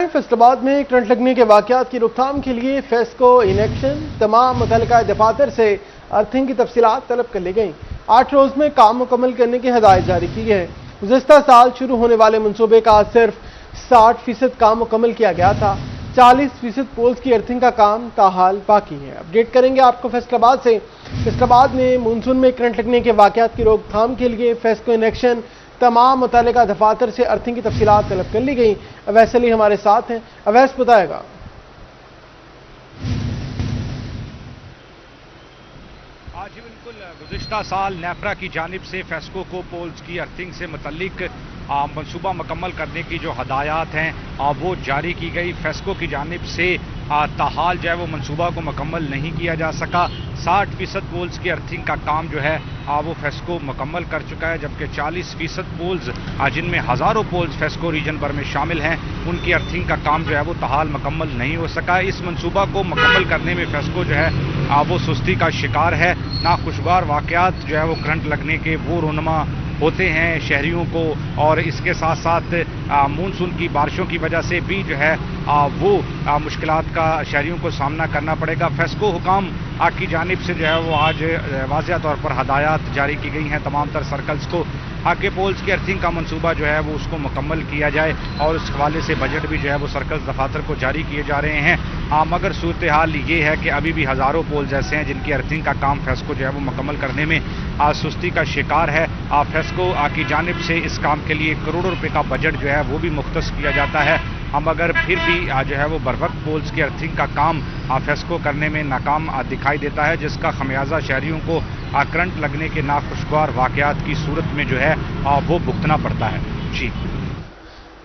फैसलाबाद में करंट लगने के वाकयात की रोकथाम के लिए फेस्को इन एक्शन, तमाम मुतल्लिका दफातर से अर्थिंग की तफसीलात तलब कर ली गई। 8 रोज में काम मुकम्मल करने की हदायत जारी की है। गुज़िश्ता साल शुरू होने वाले मनसूबे का सिर्फ 60% काम मुकम्मल किया गया था। 40% पोल्स की अर्थिंग का काम ताहाल बाकी है। अपडेट करेंगे आपको फैसलाबाद से। फैसलाबाद में मानसून में करंट लगने के वाकयात की रोकथाम के लिए फेस्को इन एक्शन, तमाम मुतल्लिका दफातर से अर्थिंग की तफसीलात तलब कर ली गई। अवैस अली हमारे साथ हैं। अवैस बताएगा। जी बिल्कुल, गुज़िश्ता साल नेफ्रा की जानिब से फेस्को को पोल्स की अर्थिंग से मुतल्लिक मनसूबा मुकम्मल करने की जो हदायत हैं वो जारी की गई। फेस्को की जानिब से ताहाल जो है वो मनसूबा को मुकम्मल नहीं किया जा सका। 60% पोल्स की अर्थिंग का काम जो है वो फेस्को मुकम्मल कर चुका है, जबकि 40% पोल्स जिनमें हज़ारों पोल्स फेस्को रीजन भर में शामिल हैं, उनकी अर्थिंग का काम जो है वो ताहाल मुकम्मल नहीं हो सका। इस मनसूबा को मुकम्मल करने में फेस्को जो है वो सुस्ती का शिकार है। नाखुशगवार वाकयात जो है वो करंट लगने के वो रोनमा होते हैं शहरियों को, और इसके साथ साथ मानसून की बारिशों की वजह से भी जो है वो मुश्किलात का शहरियों को सामना करना पड़ेगा। फेस्को हुकाम की जानिब से जो है वो आज वाज़िया तौर पर हदायत जारी की गई हैं तमाम तर सर्कल्स को कि पोल्स की अर्थिंग का मनसूबा जो है वो उसको मुकम्मल किया जाए, और उस हवाले से बजट भी जो है वो सर्कल्स दफातर को जारी किए जा रहे हैं। मगर सूरत हाल ये है कि अभी भी हज़ारों पोल्स ऐसे हैं जिनकी अर्थिंग का काम फेस्को जो है वो मुकम्मल करने में सुस्ती का शिकार है। फेस्को की जानिब से इस काम के लिए करोड़ों रुपए का बजट जो है वो भी मुख्तस किया जाता है, मगर फिर भी जो है वो बरवक्त पोल्स की अर्थिंग का काम फेस्को करने में नाकाम दिखाई देता है, जिसका खमियाजा शहरियों को करंट लगने के नाखुशगवार वाकयात की सूरत में जो है वो भुगतना पड़ता है।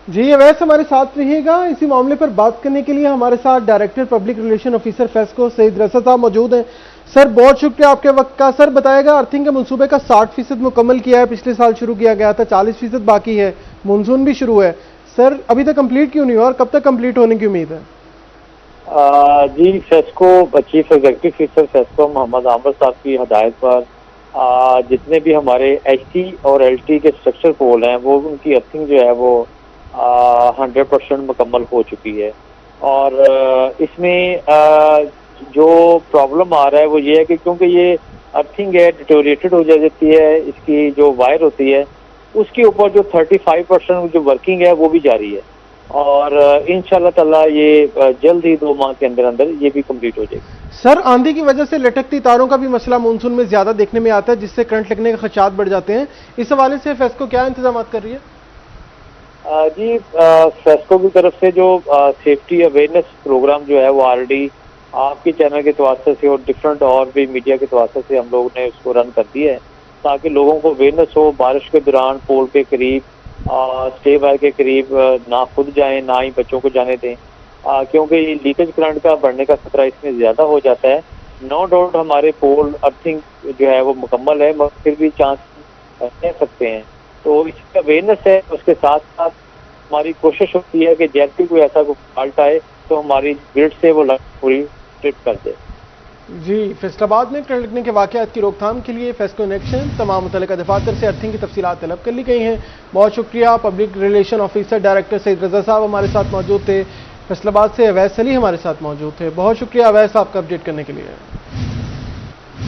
जी अवैस हमारे साथ रहिएगा। इसी मामले पर बात करने के लिए हमारे साथ director public relation officer FESCO Saeed Raza sahab मौजूद हैं। सर बहुत शुक्रिया आपके वक्त का। सर बताएगा, अर्थिंग के मनसूबे का 60% मुकम्मल किया है, पिछले साल शुरू किया गया था, 40% बाकी है, मानसून भी शुरू है। सर अभी तक कंप्लीट क्यों नहीं हुआ और कब तक कंप्लीट होने की उम्मीद है? जी FESCO chief executive officer FESCO Mohammad Aamir sahab की हदायत पर जितने भी हमारे एचटी और एलटी के स्ट्रक्चर पोल हैं वो उनकी अर्थिंग जो है वो 100% मुकम्मल हो चुकी है। और इसमें जो प्रॉब्लम आ रहा है वो ये है कि क्योंकि ये अर्थिंग है डिटोरिएटेड हो जाती है, इसकी जो वायर होती है उसके ऊपर जो 35% जो वर्किंग है वो भी जारी है, और इंशाल्लाह ताला ये जल्द ही 2 माह के अंदर अंदर ये भी कंप्लीट हो जाएगी। सर आंधी की वजह से लटकती तारों का भी मसला मानसून में ज्यादा देखने में आता है, जिससे करंट लगने के खदशात बढ़ जाते हैं। इस हवाले से फेस्को क्या इंतजाम कर रही है? जी फेस्को की तरफ से जो सेफ्टी अवेयरनेस प्रोग्राम जो है वो ऑलरेडी आपके चैनल के तवासर से और डिफरेंट और भी मीडिया के तवासर से हम लोगों ने उसको रन कर दिया है, ताकि लोगों को अवेयरनेस हो। बारिश के दौरान पोल के करीब स्टे वायर के करीब ना खुद जाएं, ना ही बच्चों को जाने दें, क्योंकि ये लीकेज करंट का बढ़ने का खतरा इसमें ज़्यादा हो जाता है। नो डाउट हमारे पोल अर्थिंग जो है वो मुकम्मल है, मगर फिर भी चांस रह सकते हैं, तो इसका अवेयरनेस है। उसके साथ साथ हमारी कोशिश होती है कि जैसे कोई ऐसा कोई फॉल्ट आए तो हमारी ग्रिड से वो पूरी ट्रिप कर दे। जी फैसलाबाद में करंट लगने के वाकयात की रोकथाम के लिए फेस्को इन एक्शन, तमाम मुतल्लिका दफातर से अर्थिंग की तफसीलात तलब कर ली गई हैं। बहुत शुक्रिया। Public relation officer director Saeed Raza sahab हमारे साथ मौजूद थे। फैसलाबाद से अवैस अली हमारे साथ मौजूद थे। बहुत शुक्रिया अवैस आपका अपडेट करने के लिए।